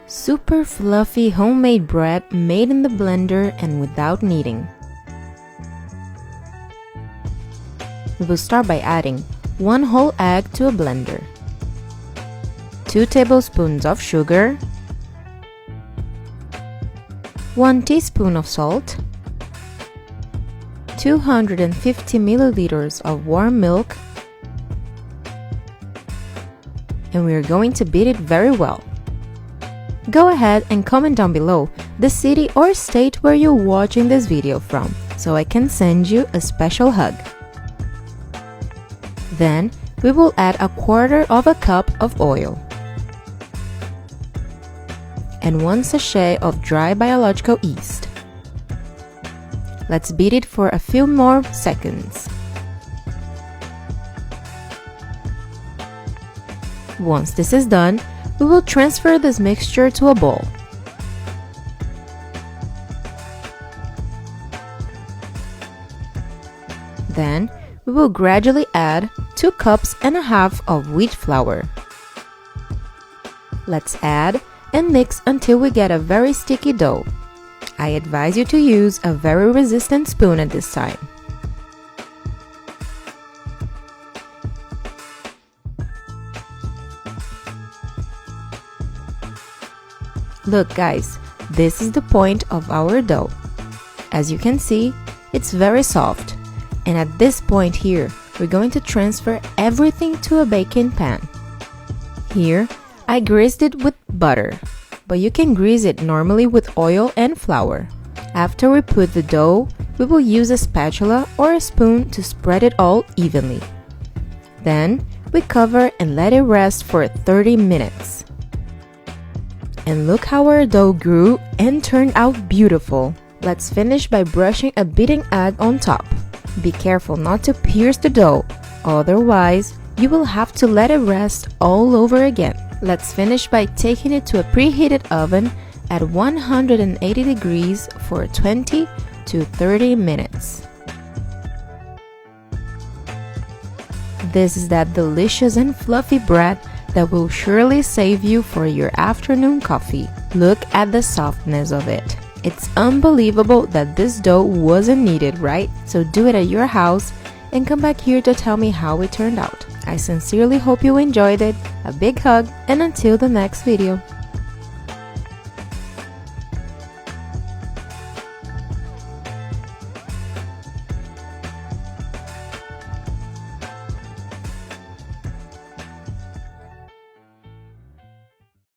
Super fluffy homemade bread made in the blender and without kneading. We will start by adding 1 whole egg to a blender, 2 tablespoons of sugar, 1 teaspoon of salt, 250 milliliters of warm milk, and we are going to beat it very well. Go ahead and comment down below the city or state where you're watching this video from, so I can send you a special hug. Then we will add 1/4 cup of oil and 1 sachet of dry biological yeast. Let's beat it for a few more seconds. Once this is done, we will transfer this mixture to a bowl. Then we will gradually add 2 cups and a half of wheat flour. Let's add and mix until we get a very sticky dough. I advise you to use a very resistant spoon at this time. Look guys, this is the point of our dough. As you can see, it's very soft. And at this point here, we're going to transfer everything to a baking pan. Here, I greased it with butter, but you can grease it normally with oil and flour. After we put the dough, we will use a spatula or a spoon to spread it all evenly. Then, we cover and let it rest for 30 minutes. And look how our dough grew and turned out beautiful. Let's finish by brushing a beaten egg on top. Be careful not to pierce the dough, otherwise you will have to let it rest all over again. Let's finish by taking it to a preheated oven at 180 degrees for 20 to 30 minutes. This is that delicious and fluffy bread that will surely save you for your afternoon coffee. Look at the softness of it. It's unbelievable that this dough wasn't kneaded, right? So do it at your house and come back here to tell me how it turned out. I sincerely hope you enjoyed it. A big hug, and until the next video.